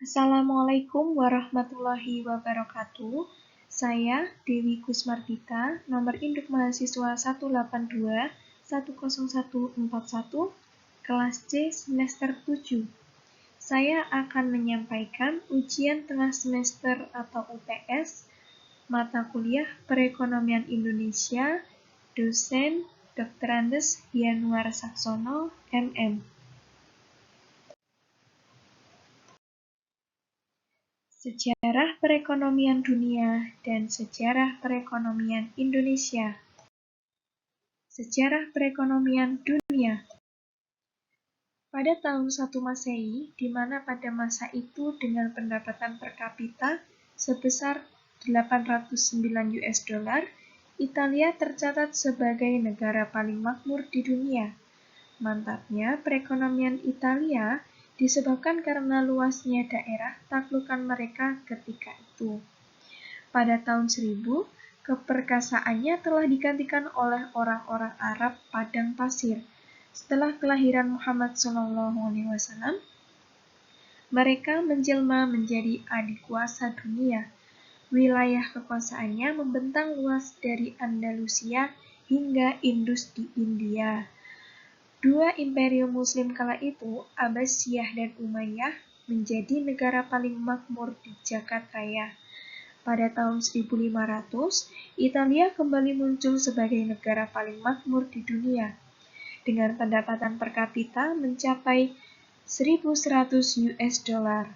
Assalamualaikum warahmatullahi wabarakatuh. Saya Dewi Kusmardita, nomor induk mahasiswa 182-10141, kelas C semester 7. Saya akan menyampaikan ujian tengah semester atau UTS, mata kuliah Perekonomian Indonesia, dosen Dr. Andes Yanuar Saksono, MM. Sejarah perekonomian dunia dan sejarah perekonomian Indonesia. Sejarah perekonomian dunia. Pada tahun 1 Masehi, di mana pada masa itu dengan pendapatan per kapita sebesar 809 US dollar, Italia tercatat sebagai negara paling makmur di dunia. Mantapnya perekonomian Italia disebabkan karena luasnya daerah taklukan mereka ketika itu. Pada tahun 1000, keperkasaannya telah digantikan oleh orang-orang Arab padang pasir. Setelah kelahiran Muhammad SAW, mereka menjelma menjadi adikuasa dunia. Wilayah kekuasaannya membentang luas dari Andalusia hingga Indus di India. Dua imperium muslim kala itu, Abbasiyah dan Umayyah, menjadi negara paling makmur di Jagat Raya. Pada tahun 1500, Italia kembali muncul sebagai negara paling makmur di dunia, dengan pendapatan per kapita mencapai 1.100 US dollar.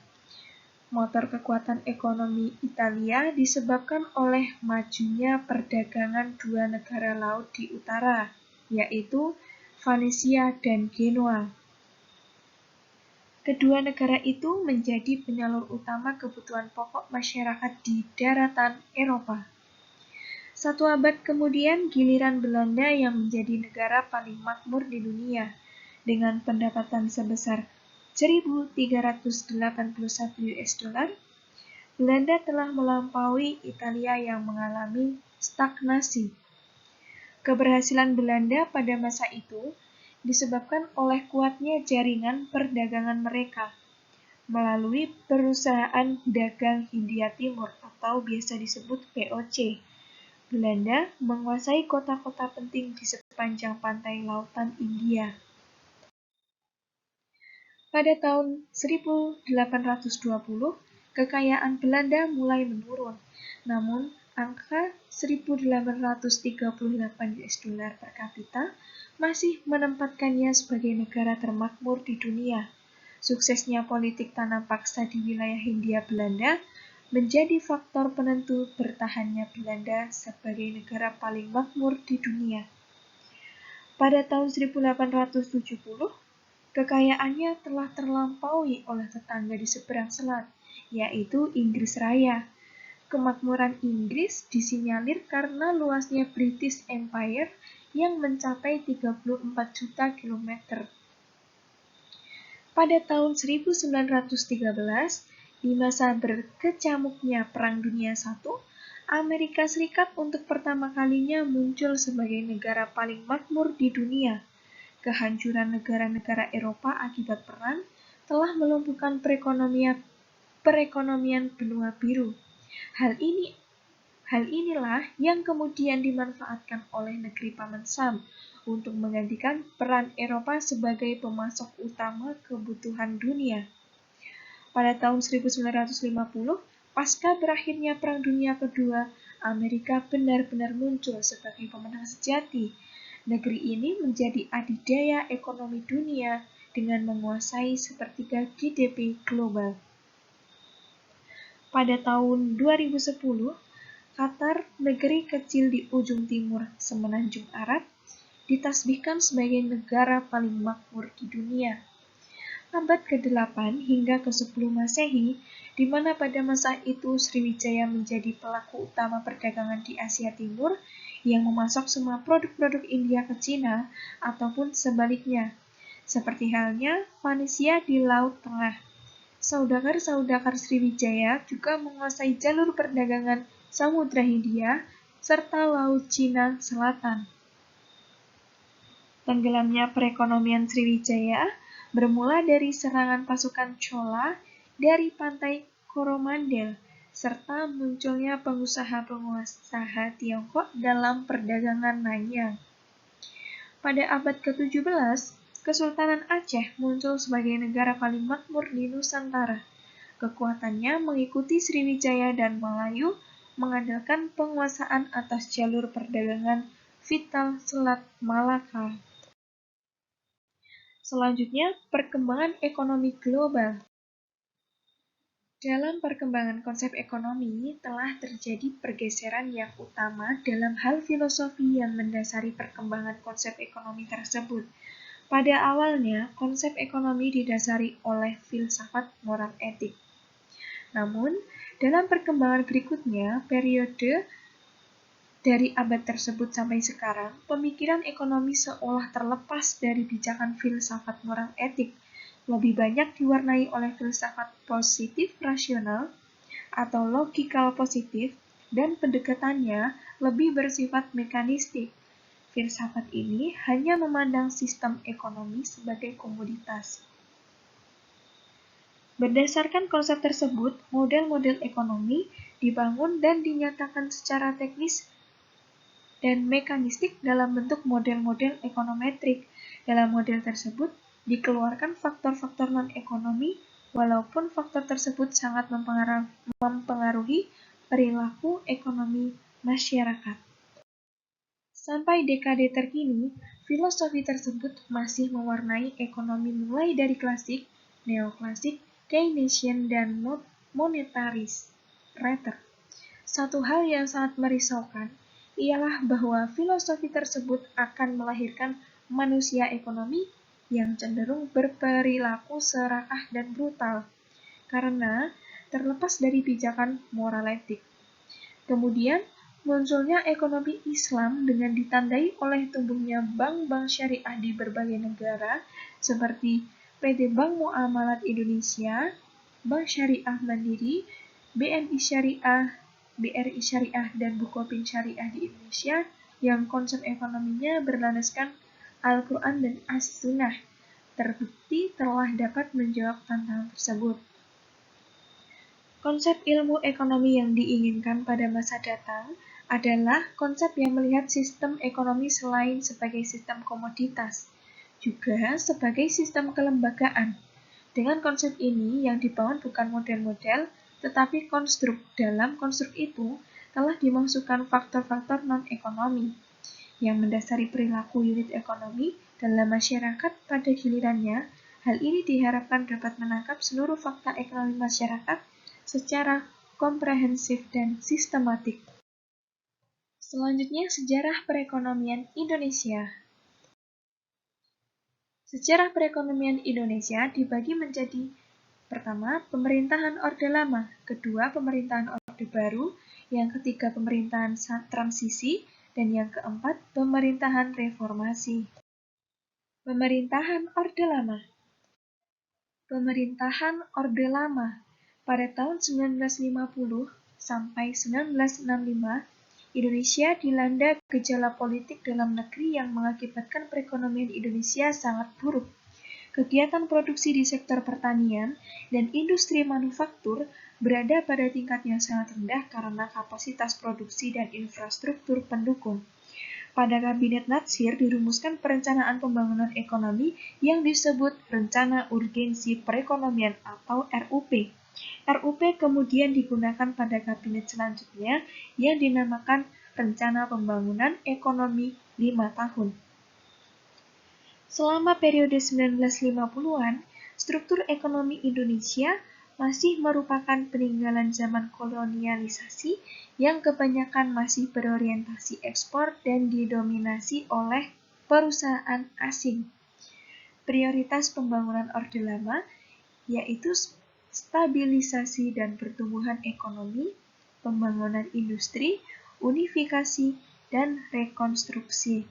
Motor kekuatan ekonomi Italia disebabkan oleh majunya perdagangan dua negara laut di utara, yaitu Venesia dan Genoa. Kedua negara itu menjadi penyalur utama kebutuhan pokok masyarakat di daratan Eropa. 1 abad kemudian, giliran Belanda yang menjadi negara paling makmur di dunia, dengan pendapatan sebesar 1.381 US dollar, Belanda telah melampaui Italia yang mengalami stagnasi. Keberhasilan Belanda pada masa itu disebabkan oleh kuatnya jaringan perdagangan mereka melalui Perusahaan Dagang Hindia Timur atau biasa disebut POC. Belanda menguasai kota-kota penting di sepanjang pantai lautan India. Pada tahun 1820, kekayaan Belanda mulai menurun, namun angka 1.838 US dollar per kapita masih menempatkannya sebagai negara termakmur di dunia. Suksesnya politik tanam paksa di wilayah Hindia Belanda menjadi faktor penentu bertahannya Belanda sebagai negara paling makmur di dunia. Pada tahun 1870, kekayaannya telah terlampaui oleh tetangga di seberang selat, yaitu Inggris Raya. Kemakmuran Inggris disinyalir karena luasnya British Empire yang mencapai 34 juta kilometer. Pada tahun 1913, di masa berkecamuknya Perang Dunia I, Amerika Serikat untuk pertama kalinya muncul sebagai negara paling makmur di dunia. Kehancuran negara-negara Eropa akibat perang telah melumpuhkan perekonomian benua biru. Hal inilah yang kemudian dimanfaatkan oleh negeri Paman Sam untuk menggantikan peran Eropa sebagai pemasok utama kebutuhan dunia. Pada tahun 1950, pasca berakhirnya Perang Dunia Kedua, Amerika benar-benar muncul sebagai pemenang sejati. Negeri ini menjadi adidaya ekonomi dunia dengan menguasai sepertiga GDP global. Pada tahun 2010, Qatar, negeri kecil di ujung timur semenanjung Arab, ditasbihkan sebagai negara paling makmur di dunia. Abad ke-8 hingga ke-10 Masehi, di mana pada masa itu Sriwijaya menjadi pelaku utama perdagangan di Asia Timur yang memasok semua produk-produk India ke Cina ataupun sebaliknya, seperti halnya Venesia di Laut Tengah. Saudagar-saudagar Sriwijaya juga menguasai jalur perdagangan Samudra Hindia serta Laut Cina Selatan. Tenggelamnya perekonomian Sriwijaya bermula dari serangan pasukan Chola dari pantai Coromandel, serta munculnya pengusaha-pengusaha Tiongkok dalam perdagangan Nanyang. Pada abad ke-17, Kesultanan Aceh muncul sebagai negara paling makmur di Nusantara. Kekuatannya mengikuti Sriwijaya dan Melayu, mengandalkan penguasaan atas jalur perdagangan vital Selat Malaka. Selanjutnya, perkembangan ekonomi global. Dalam perkembangan konsep ekonomi, telah terjadi pergeseran yang utama dalam hal filosofi yang mendasari perkembangan konsep ekonomi tersebut. Pada awalnya, konsep ekonomi didasari oleh filsafat moral etik. Namun, dalam perkembangan berikutnya, periode dari abad tersebut sampai sekarang, pemikiran ekonomi seolah terlepas dari pijakan filsafat moral etik, lebih banyak diwarnai oleh filsafat positif rasional atau logikal positif, dan pendekatannya lebih bersifat mekanistik. Filsafat ini hanya memandang sistem ekonomi sebagai komoditas. Berdasarkan konsep tersebut, model-model ekonomi dibangun dan dinyatakan secara teknis dan mekanistik dalam bentuk model-model ekonometrik. Dalam model tersebut, dikeluarkan faktor-faktor non-ekonomi, walaupun faktor tersebut sangat mempengaruhi perilaku ekonomi masyarakat. Sampai dekade terkini, filosofi tersebut masih mewarnai ekonomi mulai dari klasik, neoklasik, Keynesian, dan monetaris. Satu hal yang sangat merisaukan ialah bahwa filosofi tersebut akan melahirkan manusia ekonomi yang cenderung berperilaku serakah dan brutal, karena terlepas dari pijakan moral etik. Kemudian, munculnya ekonomi Islam dengan ditandai oleh tumbuhnya bank-bank syariah di berbagai negara seperti PT Bank Muamalat Indonesia, Bank Syariah Mandiri, BNI Syariah, BRI Syariah, dan Bukopin Syariah di Indonesia yang konsep ekonominya berlandaskan Al-Quran dan As-Sunnah, terbukti telah dapat menjawab tantangan tersebut. Konsep ilmu ekonomi yang diinginkan pada masa datang adalah konsep yang melihat sistem ekonomi selain sebagai sistem komoditas, juga sebagai sistem kelembagaan. Dengan konsep ini yang dibangun bukan model-model, tetapi konstruk. Dalam konstruk itu telah dimasukkan faktor-faktor non-ekonomi yang mendasari perilaku unit ekonomi dalam masyarakat pada gilirannya. Hal ini diharapkan dapat menangkap seluruh fakta ekonomi masyarakat secara komprehensif dan sistematik. Selanjutnya, sejarah perekonomian Indonesia. Sejarah perekonomian Indonesia dibagi menjadi: pertama, pemerintahan Orde Lama, kedua, pemerintahan Orde Baru, yang ketiga, pemerintahan transisi, dan yang keempat, pemerintahan reformasi. Pemerintahan Orde Lama. Pemerintahan Orde Lama. Pada tahun 1950 sampai 1965, Indonesia dilanda gejala politik dalam negeri yang mengakibatkan perekonomian Indonesia sangat buruk. Kegiatan produksi di sektor pertanian dan industri manufaktur berada pada tingkat yang sangat rendah karena kapasitas produksi dan infrastruktur pendukung. Pada Kabinet Natsir dirumuskan perencanaan pembangunan ekonomi yang disebut Rencana Urgensi Perekonomian atau RUP. RUP kemudian digunakan pada kabinet selanjutnya yang dinamakan Rencana Pembangunan Ekonomi 5 tahun. Selama periode 1950-an, struktur ekonomi Indonesia masih merupakan peninggalan zaman kolonialisasi yang kebanyakan masih berorientasi ekspor dan didominasi oleh perusahaan asing. Prioritas pembangunan Orde Lama yaitu stabilisasi dan pertumbuhan ekonomi, pembangunan industri, unifikasi, dan rekonstruksi.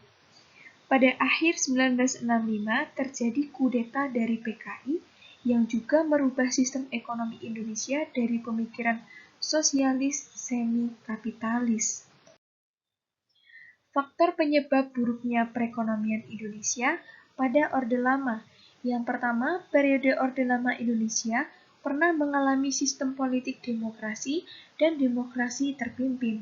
Pada akhir 1965 terjadi kudeta dari PKI yang juga merubah sistem ekonomi Indonesia dari pemikiran sosialis semi-kapitalis. Faktor penyebab buruknya perekonomian Indonesia pada Orde Lama. Yang pertama, periode Orde Lama Indonesia pernah mengalami sistem politik demokrasi dan demokrasi terpimpin.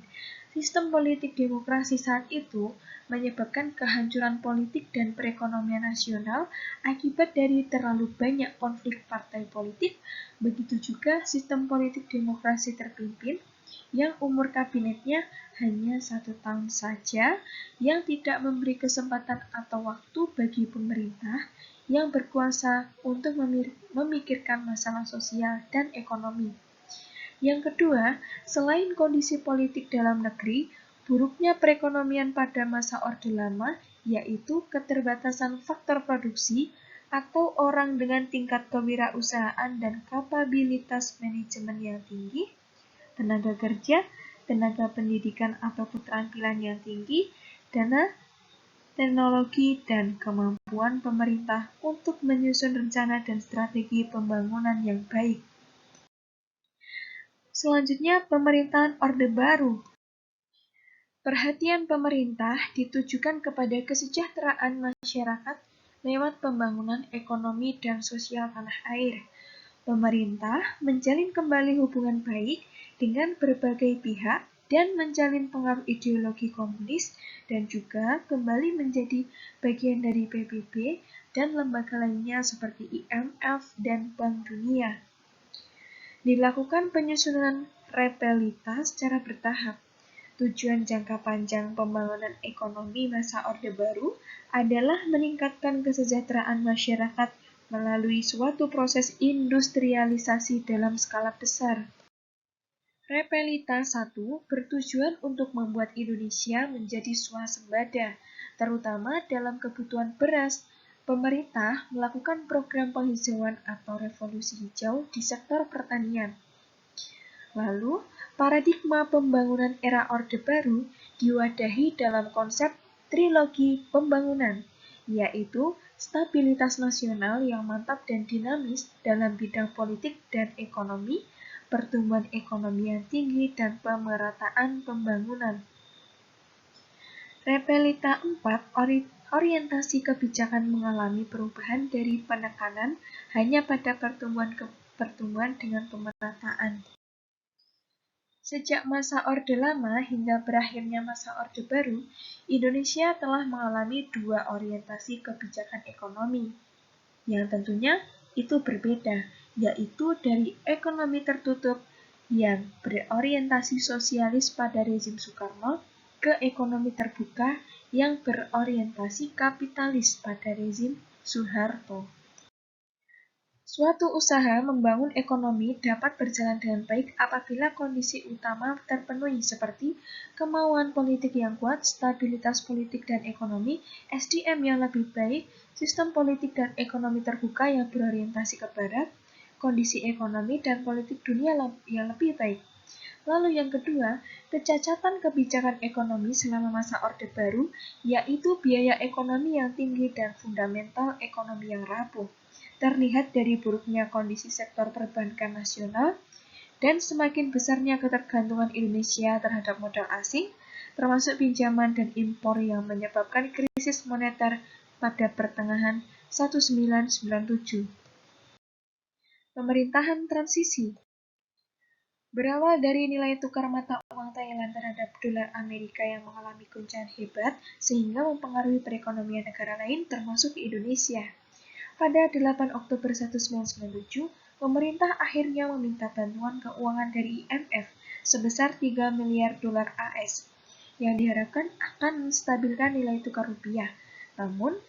Sistem politik demokrasi saat itu menyebabkan kehancuran politik dan perekonomian nasional akibat dari terlalu banyak konflik partai politik. Begitu juga sistem politik demokrasi terpimpin yang umur kabinetnya hanya 1 tahun saja, yang tidak memberi kesempatan atau waktu bagi pemerintah yang berkuasa untuk memikirkan masalah sosial dan ekonomi. Yang kedua, selain kondisi politik dalam negeri, buruknya perekonomian pada masa Orde Lama, yaitu keterbatasan faktor produksi atau orang dengan tingkat kewirausahaan dan kapabilitas manajemen yang tinggi, tenaga kerja, tenaga pendidikan atau keterampilan yang tinggi, dana, teknologi, dan kemampuan pemerintah untuk menyusun rencana dan strategi pembangunan yang baik. Selanjutnya, pemerintahan Orde Baru. Perhatian pemerintah ditujukan kepada kesejahteraan masyarakat lewat pembangunan ekonomi dan sosial tanah air. Pemerintah menjalin kembali hubungan baik dengan berbagai pihak dan menjalin pengaruh ideologi komunis dan juga kembali menjadi bagian dari PBB dan lembaga lainnya seperti IMF dan Bank Dunia. Dilakukan penyusunan repelita secara bertahap. Tujuan jangka panjang pembangunan ekonomi masa Orde Baru adalah meningkatkan kesejahteraan masyarakat melalui suatu proses industrialisasi dalam skala besar. Repelita 1 bertujuan untuk membuat Indonesia menjadi swasembada, terutama dalam kebutuhan beras. Pemerintah melakukan program penghijauan atau revolusi hijau di sektor pertanian. Lalu, paradigma pembangunan era Orde Baru diwadahi dalam konsep trilogi pembangunan, yaitu stabilitas nasional yang mantap dan dinamis dalam bidang politik dan ekonomi, pertumbuhan ekonomi yang tinggi, dan pemerataan pembangunan. Repelita 4, orientasi kebijakan mengalami perubahan dari penekanan hanya pada pertumbuhan ke pertumbuhan dengan pemerataan. Sejak masa Orde Lama hingga berakhirnya masa Orde Baru, Indonesia telah mengalami 2 orientasi kebijakan ekonomi, yang tentunya itu berbeda, yaitu dari ekonomi tertutup yang berorientasi sosialis pada rezim Soekarno ke ekonomi terbuka yang berorientasi kapitalis pada rezim Soeharto. Suatu usaha membangun ekonomi dapat berjalan dengan baik apabila kondisi utama terpenuhi seperti kemauan politik yang kuat, stabilitas politik dan ekonomi, SDM yang lebih baik, sistem politik dan ekonomi terbuka yang berorientasi ke barat, kondisi ekonomi dan politik dunia yang lebih baik. Lalu yang kedua, kecacatan kebijakan ekonomi selama masa Orde Baru, yaitu biaya ekonomi yang tinggi dan fundamental ekonomi yang rapuh. Terlihat dari buruknya kondisi sektor perbankan nasional dan semakin besarnya ketergantungan Indonesia terhadap modal asing, termasuk pinjaman dan impor yang menyebabkan krisis moneter pada pertengahan 1997. Pemerintahan transisi berawal dari nilai tukar mata uang Thailand terhadap dolar Amerika yang mengalami guncangan hebat sehingga mempengaruhi perekonomian negara lain termasuk Indonesia. Pada 8 Oktober 1997, pemerintah akhirnya meminta bantuan keuangan dari IMF sebesar 3 miliar dolar AS yang diharapkan akan menstabilkan nilai tukar rupiah. Namun,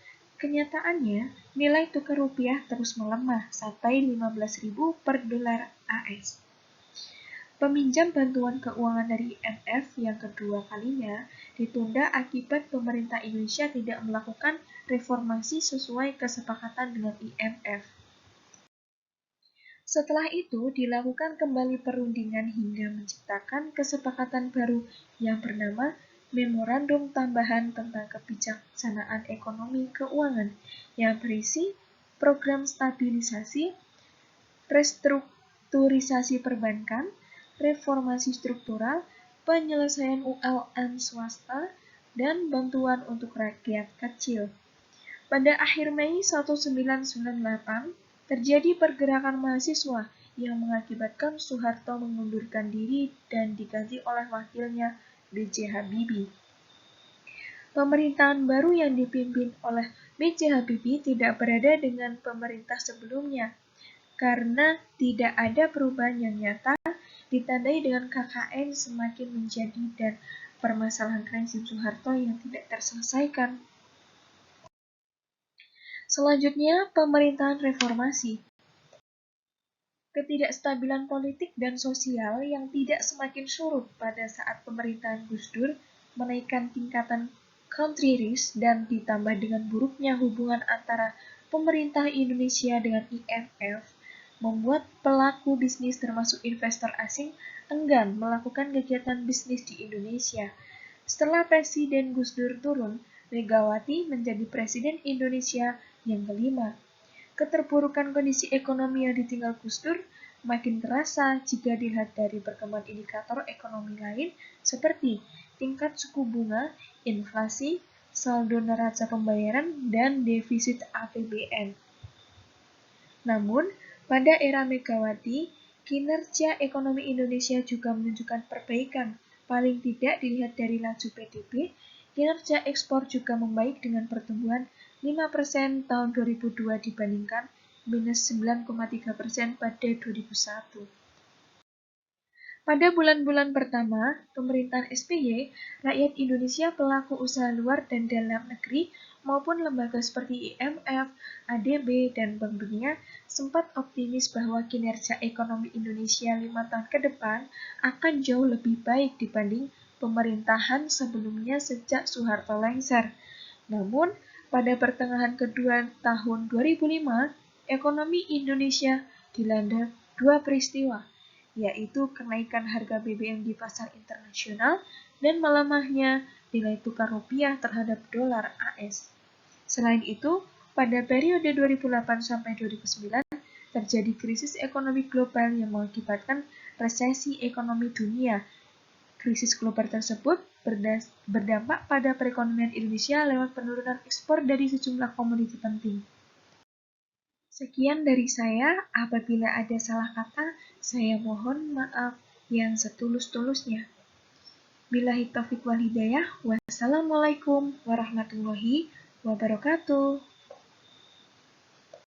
kenyataannya nilai tukar rupiah terus melemah sampai 15.000 per dolar AS. Peminjam bantuan keuangan dari IMF yang kedua kalinya ditunda akibat pemerintah Indonesia tidak melakukan reformasi sesuai kesepakatan dengan IMF. Setelah itu dilakukan kembali perundingan hingga menciptakan kesepakatan baru yang bernama Memorandum Tambahan tentang Kebijaksanaan Ekonomi Keuangan yang berisi program stabilisasi, restrukturisasi perbankan, reformasi struktural, penyelesaian ULN swasta, dan bantuan untuk rakyat kecil. Pada akhir Mei 1998, terjadi pergerakan mahasiswa yang mengakibatkan Soeharto mengundurkan diri dan diganti oleh wakilnya B.J. Habibie. Pemerintahan baru yang dipimpin oleh B.J. Habibie tidak berada dengan pemerintah sebelumnya, karena tidak ada perubahan yang nyata, ditandai dengan KKN semakin menjadi dan permasalahan rezim Soeharto yang tidak terselesaikan. Selanjutnya, pemerintahan reformasi. Ketidakstabilan politik dan sosial yang tidak semakin surut pada saat pemerintahan Gus Dur menaikkan tingkatan country risk dan ditambah dengan buruknya hubungan antara pemerintah Indonesia dengan IMF membuat pelaku bisnis termasuk investor asing enggan melakukan kegiatan bisnis di Indonesia. Setelah Presiden Gus Dur turun, Megawati menjadi Presiden Indonesia yang kelima. Keterpurukan kondisi ekonomi yang ditinggal Gus Dur makin terasa jika dilihat dari perkembangan indikator ekonomi lain seperti tingkat suku bunga, inflasi, saldo neraca pembayaran, dan defisit APBN. Namun, pada era Megawati, kinerja ekonomi Indonesia juga menunjukkan perbaikan. Paling tidak dilihat dari laju PDB, kinerja ekspor juga membaik dengan pertumbuhan 5% tahun 2002 dibandingkan minus 9,3% pada 2001. Pada bulan-bulan pertama pemerintahan SBY, rakyat Indonesia, pelaku usaha luar dan dalam negeri, maupun lembaga seperti IMF, ADB, dan Bank Dunia sempat optimis bahwa kinerja ekonomi Indonesia 5 tahun ke depan akan jauh lebih baik dibanding pemerintahan sebelumnya sejak Soeharto lengser. Namun, pada pertengahan kedua tahun 2005, ekonomi Indonesia dilanda dua peristiwa, yaitu kenaikan harga BBM di pasar internasional dan melemahnya nilai tukar rupiah terhadap dolar AS. Selain itu, pada periode 2008 sampai 2009 terjadi krisis ekonomi global yang mengakibatkan resesi ekonomi dunia. Krisis global tersebut berdampak pada perekonomian Indonesia lewat penurunan ekspor dari sejumlah komoditi penting. Sekian dari saya, apabila ada salah kata, saya mohon maaf yang setulus-tulusnya. Billahi taufiq wal hidayah, wassalamualaikum warahmatullahi wabarakatuh.